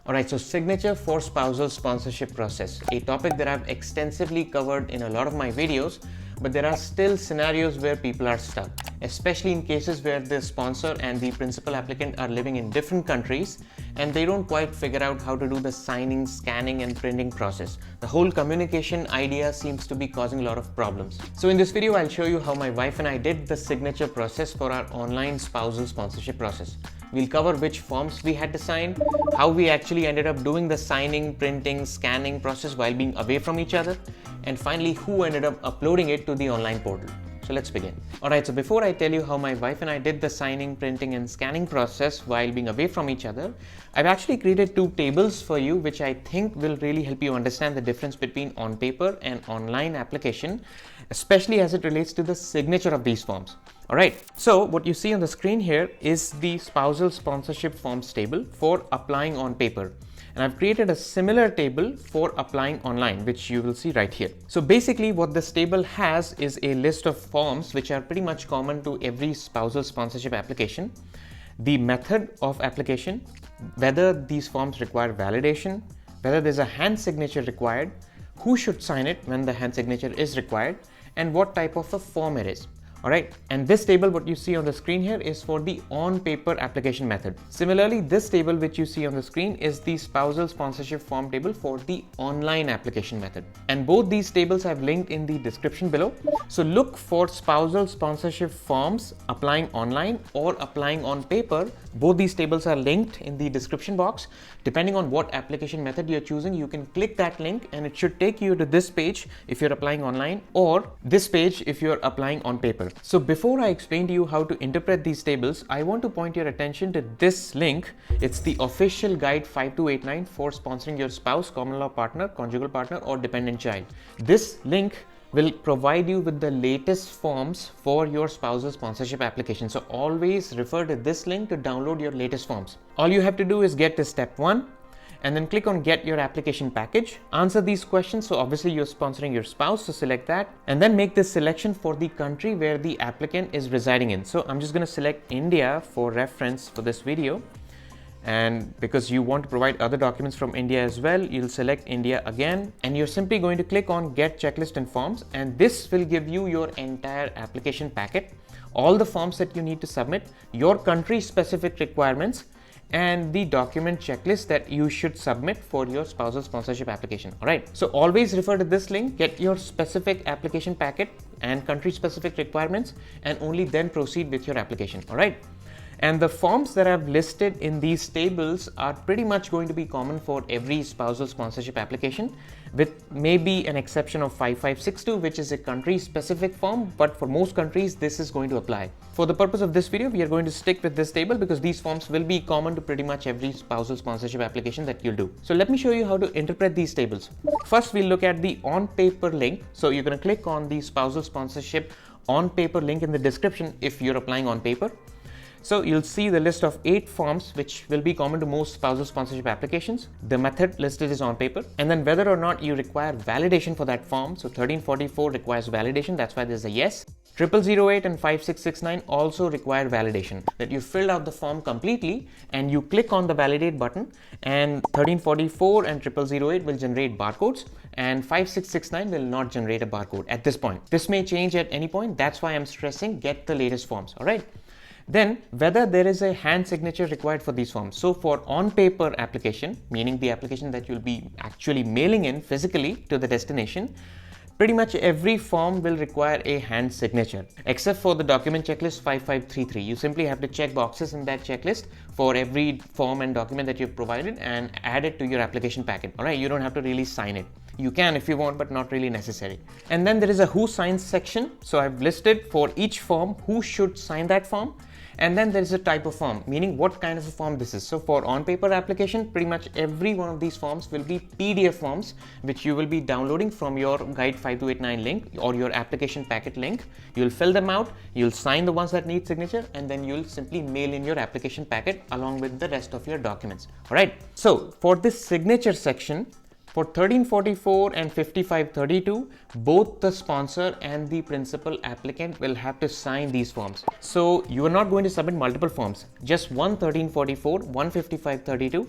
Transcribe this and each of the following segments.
Alright, so signature for spousal sponsorship process, a topic that I've extensively covered in a lot of my videos, but there are still scenarios where people are stuck, especially in cases where the sponsor and the principal applicant are living in different countries and they don't quite figure out how to do the signing, scanning and printing process. The whole communication idea seems to be causing a lot of problems. So in this video, I'll show you how my wife and I did the signature process for our online spousal sponsorship process. We'll cover which forms we had to sign, how we actually ended up doing the signing, printing, scanning process while being away from each other, and finally who ended up uploading it to the online portal. So let's begin. Alright, so before I tell you how my wife and I did the signing, printing and scanning process while being away from each other, I've actually created two tables for you which I think will really help you understand the difference between on paper and online application, especially as it relates to the signature of these forms. Alright, so what you see on the screen here is the spousal sponsorship forms table for applying on paper. And I've created a similar table for applying online, which you will see right here. So basically what this table has is a list of forms which are pretty much common to every spousal sponsorship application, the method of application, whether these forms require validation, whether there's a hand signature required, who should sign it when the hand signature is required, and what type of a form it is. Alright, and this table, what you see on the screen here, is for the on-paper application method. Similarly, this table which you see on the screen is the spousal sponsorship form table for the online application method. And both these tables I've linked in the description below. So look for spousal sponsorship forms applying online or applying on paper. Both these tables are linked in the description box. Depending on what application method you're choosing, you can click that link and it should take you to this page if you're applying online, or this page if you're applying on paper. So before I explain to you how to interpret these tables, I want to point your attention to this link. It's the official guide 5289 for sponsoring your spouse, common law partner, conjugal partner or dependent child. This link will provide you with the latest forms for your spousal sponsorship application. So always refer to this link to download your latest forms. All you have to do is get to step 1 and then click on get your application package. Answer these questions. So obviously you're sponsoring your spouse, so select that and then make this selection for the country where the applicant is residing in. So I'm just going to select India for reference for this video. And because you want to provide other documents from India as well, you'll select India again and you're simply going to click on get checklist and forms, and this will give you your entire application packet, all the forms that you need to submit, your country specific requirements and the document checklist that you should submit for your spousal sponsorship application. Alright, so always refer to this link, get your specific application packet and country specific requirements, and only then proceed with your application. Alright. And the forms that I've listed in these tables are pretty much going to be common for every spousal sponsorship application, with maybe an exception of 5562, which is a country specific form, but for most countries this is going to apply. For the purpose of this video, we are going to stick with this table because these forms will be common to pretty much every spousal sponsorship application that you'll do. So let me show you how to interpret these tables. First, we'll look at the on paper link. So you're going to click on the spousal sponsorship on paper link in the description if you're applying on paper. So you'll see the list of 8 forms which will be common to most spousal sponsorship applications. The method listed is on paper, and then whether or not you require validation for that form. So 1344 requires validation, that's why there's a yes. 0008 and 5669 also require validation, that you filled out the form completely and you click on the validate button, and 1344 and 0008 will generate barcodes and 5669 will not generate a barcode at this point. This may change at any point, that's why I'm stressing get the latest forms. Alright. Then whether there is a hand signature required for these forms. So for on paper application, meaning the application that you'll be actually mailing in physically to the destination, pretty much every form will require a hand signature, except for the document checklist 5533. You simply have to check boxes in that checklist for every form and document that you've provided and add it to your application packet. Alright, you don't have to really sign it. You can if you want, but not really necessary. And then there is a who signs section. So I've listed for each form who should sign that form. And then there is a type of form, meaning what kind of a form this is. So for on-paper application, pretty much every one of these forms will be PDF forms, which you will be downloading from your Guide 5289 link or your application packet link. You'll fill them out, you'll sign the ones that need signature, and then you'll simply mail in your application packet along with the rest of your documents. All right. So for this signature section, for 1344 and 5532, both the sponsor and the principal applicant will have to sign these forms. So you are not going to submit multiple forms, just one 1344, one 5532,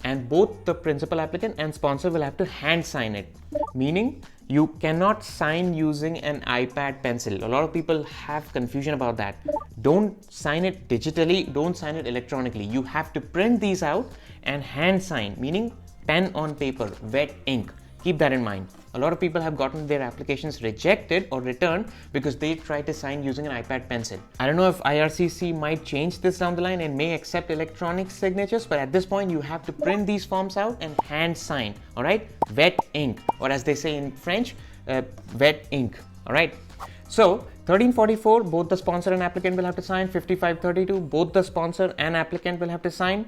and both the principal applicant and sponsor will have to hand sign it, meaning you cannot sign using an iPad pencil. A lot of people have confusion about that. Don't sign it digitally, don't sign it electronically. You have to print these out and hand sign, meaning pen on paper, wet ink. Keep that in mind. A lot of people have gotten their applications rejected or returned because they tried to sign using an iPad pencil. I don't know if IRCC might change this down the line and may accept electronic signatures, but at this point you have to print these forms out and hand sign, all right? Wet ink, or as they say in French, wet ink, all right? So 1344, both the sponsor and applicant will have to sign. 5532, both the sponsor and applicant will have to sign.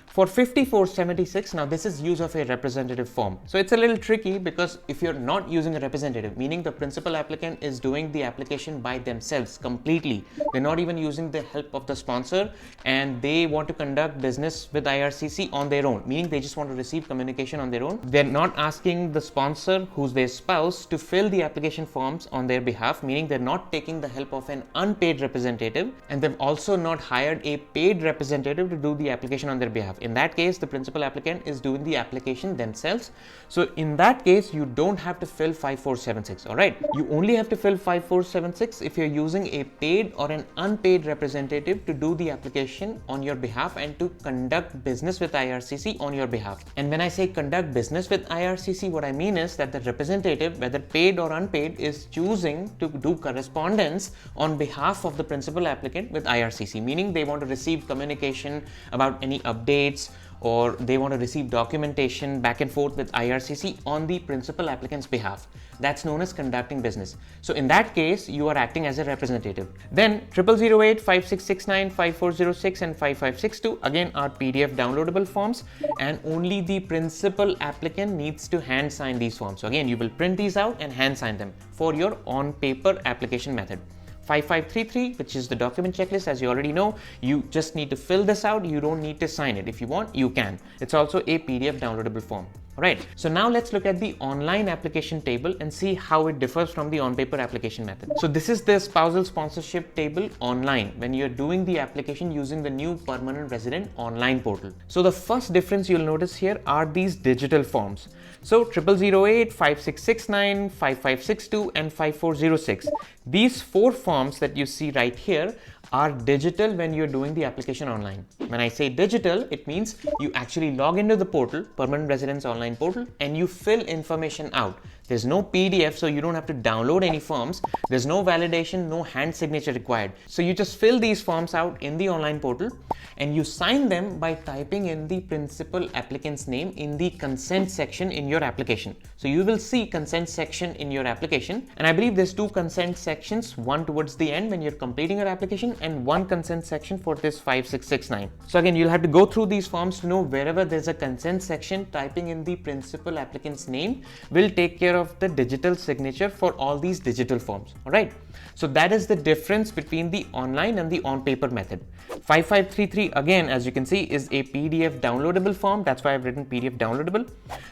For 5476, now this is use of a representative form. So it's a little tricky because if you're not using a representative, meaning the principal applicant is doing the application by themselves completely, they're not even using the help of the sponsor, and they want to conduct business with IRCC on their own, meaning they just want to receive communication on their own. They're not asking the sponsor, who's their spouse, to fill the application forms on their behalf, meaning they're not taking the help of an unpaid representative, and they've also not hired a paid representative to do the application on their behalf. In that case, the principal applicant is doing the application themselves. So in that case, you don't have to fill 5476, all right? You only have to fill 5476 if you're using a paid or an unpaid representative to do the application on your behalf and to conduct business with IRCC on your behalf. And when I say conduct business with IRCC, what I mean is that the representative, whether paid or unpaid, is choosing to do correspondence on behalf of the principal applicant with IRCC, meaning they want to receive communication about any updates, or they want to receive documentation back and forth with IRCC on the principal applicant's behalf. That's known as conducting business. So in that case, you are acting as a representative. Then 0008, 5669, 5406 and 5562 again are PDF downloadable forms, and only the principal applicant needs to hand sign these forms. So again, you will print these out and hand sign them for your on paper application method. 5533, which is the document checklist, as you already know, you just need to fill this out. You don't need to sign it. If you want, you can. It's also a PDF downloadable form. All right, so now let's look at the online application table and see how it differs from the on-paper application method. So this is the spousal sponsorship table online when you're doing the application using the new permanent resident online portal. So the first difference you'll notice here are these digital forms. So 0008, 5669, 5562 and 5406. These four forms that you see right here are digital when you're doing the application online. When I say digital, it means you actually log into the portal, permanent residence online portal, and you fill information out. There's no PDF, so you don't have to download any forms. There's no validation, no hand signature required. So you just fill these forms out in the online portal and you sign them by typing in the principal applicant's name in the consent section in your application. So you will see consent section in your application, and I believe there's two consent sections, one towards the end when you're completing your application and one consent section for this 5669. So again, you'll have to go through these forms to know wherever there's a consent section, typing in the principal applicant's name will take care of the digital signature for all these digital forms. All right, so that is the difference between the online and the on paper method. 5533 again, as you can see, is a PDF downloadable form. That's why I've written PDF downloadable.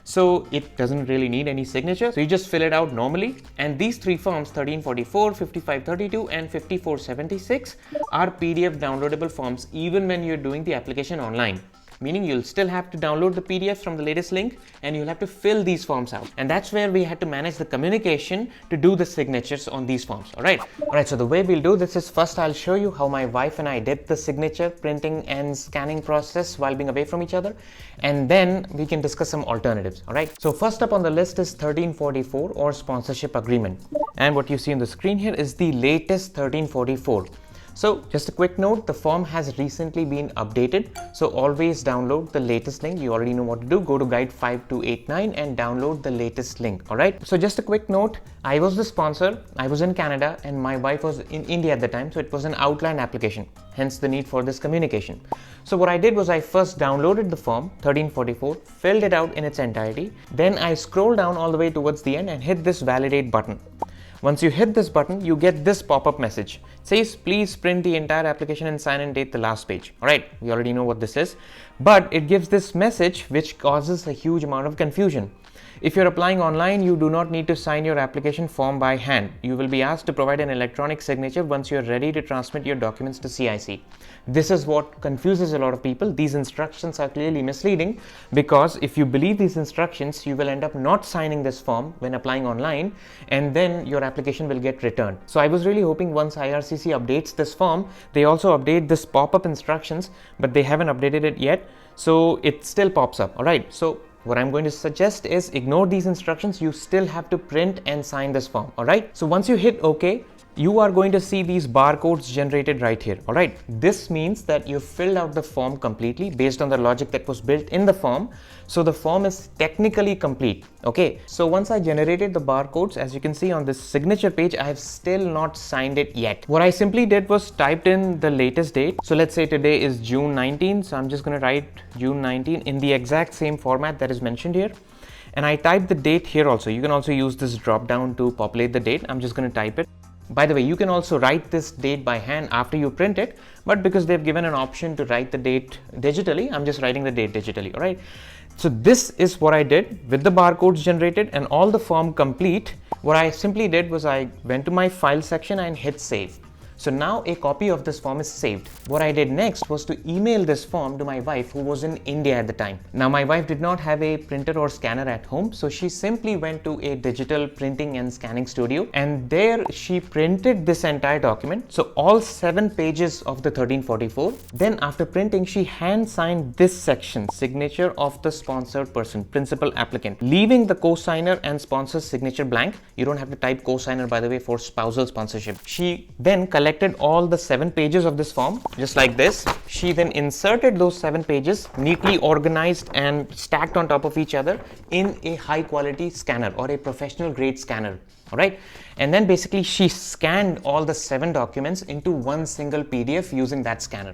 So it doesn't really need any signature. So you just fill it out normally. And these three forms, 1344, 5532 and 5476, are PDF downloadable forms even when you're doing the application online. Meaning you'll still have to download the PDF from the latest link and you'll have to fill these forms out. And that's where we had to manage the communication to do the signatures on these forms. All right, so the way we'll do this is, first I'll show you how my wife and I did the signature printing and scanning process while being away from each other. And then we can discuss some alternatives. All right, so first up on the list is 1344 or sponsorship agreement. And what you see on the screen here is the latest 1344. So just a quick note, the form has recently been updated. So always download the latest link. You already know what to do. Go to guide 5289 and download the latest link. All right. So just a quick note, I was the sponsor. I was in Canada and my wife was in India at the time. So it was an outline application, hence the need for this communication. So what I did was I first downloaded the form 1344, filled it out in its entirety. Then I scrolled down all the way towards the end and hit this validate button. Once you hit this button, you get this pop-up message. It says, please print the entire application and sign and date the last page. All right, we already know what this is. But it gives this message which causes a huge amount of confusion. If you're applying online, you do not need to sign your application form by hand. You will be asked to provide an electronic signature once you're ready to transmit your documents to CIC. This is what confuses a lot of people. These instructions are clearly misleading, because if you believe these instructions, you will end up not signing this form when applying online, and then your application will get returned. So I was really hoping once IRCC updates this form, they also update this pop-up instructions, but they haven't updated it yet. So it still pops up. All right. So what I'm going to suggest is ignore these instructions. You still have to print and sign this form. All right. So once you hit OK, you are going to see these barcodes generated right here. All right. This means that you've filled out the form completely based on the logic that was built in the form. So the form is technically complete. Okay. So once I generated the barcodes, as you can see on this signature page, I have still not signed it yet. What I simply did was typed in the latest date. So let's say today is June 19. So I'm just going to write June 19 in the exact same format that is mentioned here. And I typed the date here also. You can also use this drop down to populate the date. I'm just going to type it. By the way, you can also write this date by hand after you print it, but because they've given an option to write the date digitally, I'm just writing the date digitally. All right. So this is what I did with the barcodes generated and all the form complete. What I simply did was I went to my file section and hit save. So now a copy of this form is saved. What I did next was to email this form to my wife, who was in India at the time. Now my wife did not have a printer or scanner at home, so she simply went to a digital printing and scanning studio, and there she printed this entire document. So all 7 pages of the 1344. Then after printing, she hand signed this section, signature of the sponsored person, principal applicant, leaving the co-signer and sponsor's signature blank. You don't have to type co-signer, by the way, for spousal sponsorship. She then collected all the 7 pages of this form just like this. She then inserted those 7 pages neatly organized and stacked on top of each other in a high quality scanner or a professional grade scanner. All right. And then basically she scanned all the 7 documents into one single PDF using that scanner.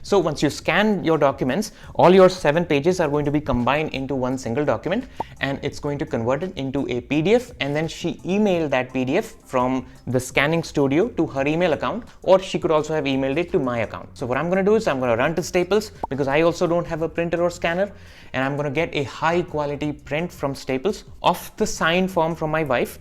So once you scan your documents, all your 7 pages are going to be combined into one single document, and it's going to convert it into a PDF, and then she emailed that PDF from the scanning studio to her email account, or she could also have emailed it to my account. So what I'm going to do is I'm going to run to Staples, because I also don't have a printer or scanner, and I'm going to get a high quality print from Staples of the signed form from my wife.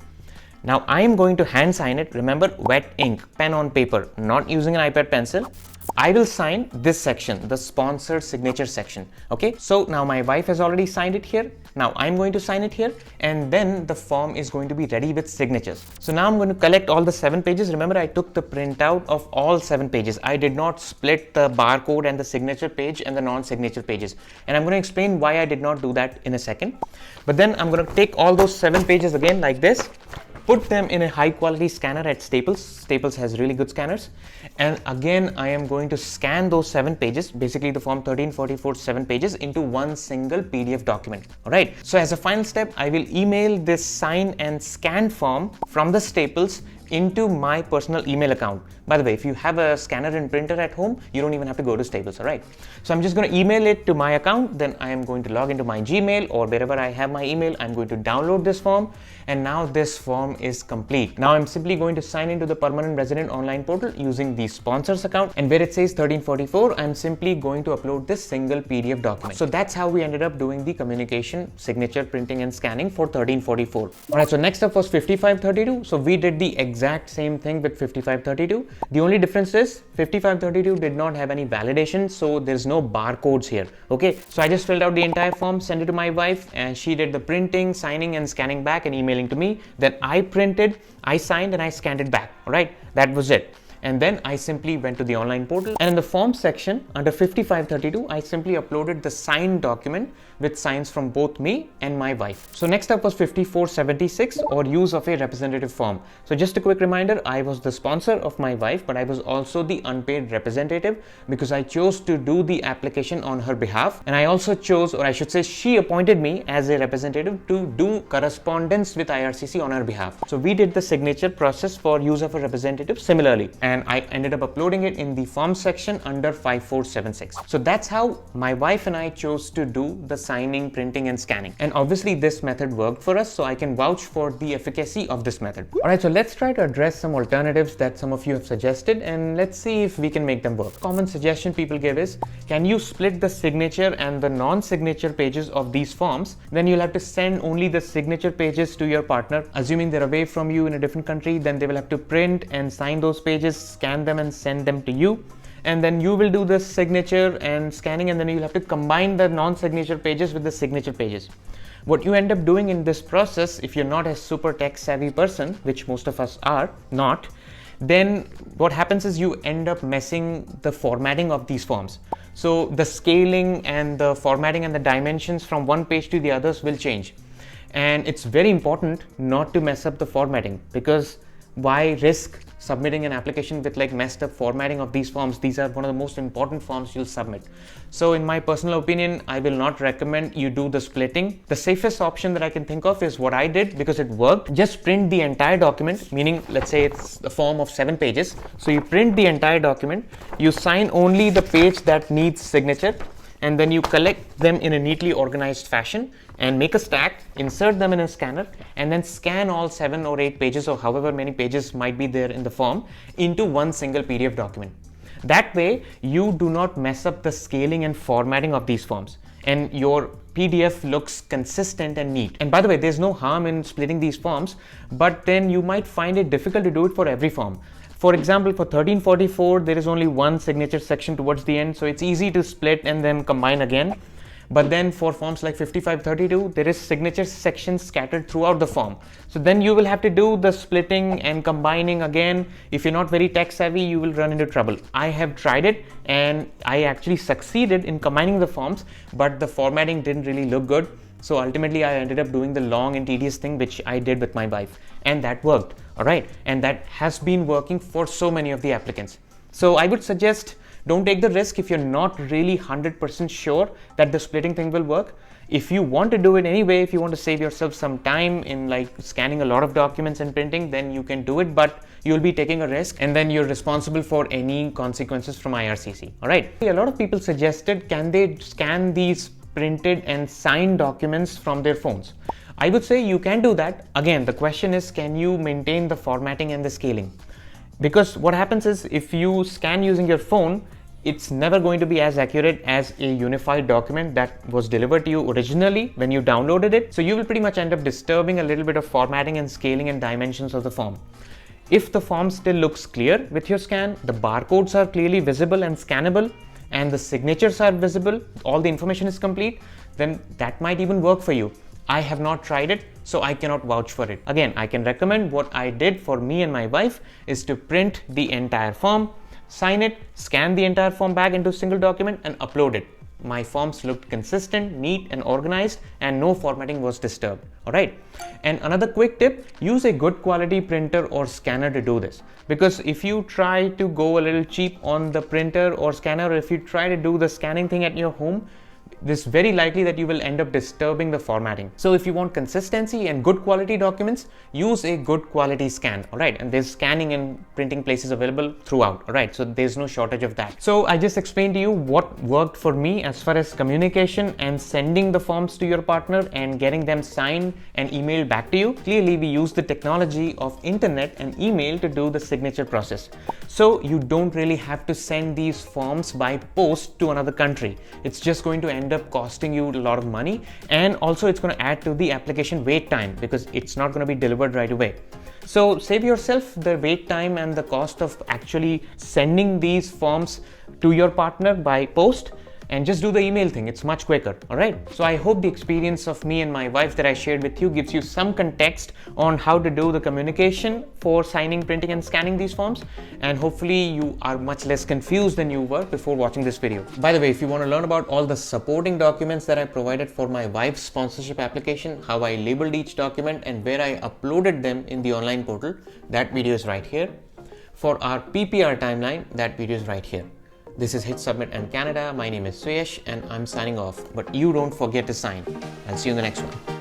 Now I am going to hand sign it. Remember, wet ink, pen on paper, not using an iPad pencil. I will sign this section, the sponsored signature section. Okay, so now my wife has already signed it here. Now I'm going to sign it here, and then the form is going to be ready with signatures. So now I'm going to collect all the 7 pages. Remember, I took the printout of all 7 pages. I did not split the barcode and the signature page and the non-signature pages. And I'm going to explain why I did not do that in a second. But then I'm going to take all those 7 pages again like this, put them in a high quality scanner at Staples. Staples has really good scanners. And again, I am going to scan those 7 pages, basically the form 1344 7 pages, into one single PDF document. All right. So as a final step, I will email this signed and scanned form from the Staples into my personal email account. By the way, if you have a scanner and printer at home, you don't even have to go to Staples. All right. So I'm just going to email it to my account. Then I am going to log into my Gmail or wherever I have my email. I'm going to download this form, and now this form is complete. Now I'm simply going to sign into the permanent resident online portal using the sponsors account, and where it says 1344, I'm simply going to upload this single PDF document. So that's how we ended up doing the communication, signature, printing and scanning for 1344. All right. So next up was 5532. So we did the exact same thing with 5532. The only difference is 5532 did not have any validation, so there's no barcodes here. Okay, so I just filled out the entire form, sent it to my wife, and she did the printing, signing and scanning back and emailing to me. Then I printed, I signed, and I scanned it back. All right, that was it. And then I simply went to the online portal, and in the form section under 5532, I simply uploaded the signed document with signs from both me and my wife. So next up was 5476, or use of a representative form. So just a quick reminder, I was the sponsor of my wife, but I was also the unpaid representative because I chose to do the application on her behalf. And I also chose, or I should say she appointed me as a representative to do correspondence with IRCC on her behalf. So we did the signature process for use of a representative similarly. And and I ended up uploading it in the forms section under 5476. So that's how my wife and I chose to do the signing, printing and scanning. And obviously this method worked for us, so I can vouch for the efficacy of this method. Alright, so let's try to address some alternatives that some of you have suggested, and let's see if we can make them work. Common suggestion people give is, can you split the signature and the non-signature pages of these forms? Then you'll have to send only the signature pages to your partner. Assuming they're away from you in a different country, then they will have to print and sign those pages, scan them and send them to you. And then you will do the signature and scanning, and then you'll have to combine the non-signature pages with the signature pages. What you end up doing in this process, if you're not a super tech savvy person, which most of us are not, then what happens is you end up messing the formatting of these forms. So the scaling and the formatting and the dimensions from one page to the others will change. And it's very important not to mess up the formatting, because why risk submitting an application with like messed up formatting of these forms? These are one of the most important forms you'll submit. So in my personal opinion, I will not recommend you do the splitting. The safest option that I can think of is what I did, because it worked. Just print the entire document, meaning let's say it's the form of 7 pages. So you print the entire document, you sign only the page that needs signature, and then you collect them in a neatly organized fashion and make a stack, insert them in a scanner, and then scan all 7 or 8 pages or however many pages might be there in the form into one single PDF document. That way, you do not mess up the scaling and formatting of these forms, and your PDF looks consistent and neat. And by the way, there's no harm in splitting these forms, but then you might find it difficult to do it for every form. For example, for 1344, there is only one signature section towards the end, so it's easy to split and then combine again. But then for forms like 5532, there is signature sections scattered throughout the form. So then you will have to do the splitting and combining again. If you're not very tech savvy, you will run into trouble. I have tried it and I actually succeeded in combining the forms, but the formatting didn't really look good. So ultimately I ended up doing the long and tedious thing, which I did with my wife, and that worked. All right. And that has been working for so many of the applicants. So I would suggest, don't take the risk if you're not really 100% sure that the splitting thing will work. If you want to do it anyway, if you want to save yourself some time in like scanning a lot of documents and printing, then you can do it, but you'll be taking a risk and then you're responsible for any consequences from IRCC. All right. A lot of people suggested, can they scan these printed and signed documents from their phones? I would say you can do that. Again, the question is, can you maintain the formatting and the scaling? Because what happens is, if you scan using your phone, it's never going to be as accurate as a unified document that was delivered to you originally when you downloaded it. So you will pretty much end up disturbing a little bit of formatting and scaling and dimensions of the form. If the form still looks clear with your scan, the barcodes are clearly visible and scannable, and the signatures are visible, all the information is complete, then that might even work for you. I have not tried it, so I cannot vouch for it. Again, I can recommend what I did for me and my wife is to print the entire form, sign it, scan the entire form back into a single document and upload it. My forms looked consistent, neat and organized, and no formatting was disturbed. All right. And another quick tip, use a good quality printer or scanner to do this. Because if you try to go a little cheap on the printer or scanner, or if you try to do the scanning thing at your home, it's very likely that you will end up disturbing the formatting. So if you want consistency and good quality documents, use a good quality scan. All right. And there's scanning and printing places available throughout. All right. So there's no shortage of that. So I just explained to you what worked for me as far as communication and sending the forms to your partner and getting them signed and emailed back to you. Clearly, we use the technology of internet and email to do the signature process. So you don't really have to send these forms by post to another country. It's just going to end up costing you a lot of money, and also it's going to add to the application wait time because it's not going to be delivered right away. So save yourself the wait time and the cost of actually sending these forms to your partner by post, and just do the email thing. It's much quicker. All right. So I hope the experience of me and my wife that I shared with you gives you some context on how to do the communication for signing, printing and scanning these forms. And hopefully you are much less confused than you were before watching this video. By the way, if you want to learn about all the supporting documents that I provided for my wife's sponsorship application, how I labeled each document and where I uploaded them in the online portal, that video is right here. For our PPR timeline, that video is right here. This is Hit Submit and Canada. My name is Suyesh and I'm signing off, but you don't forget to sign. I'll see you in the next one.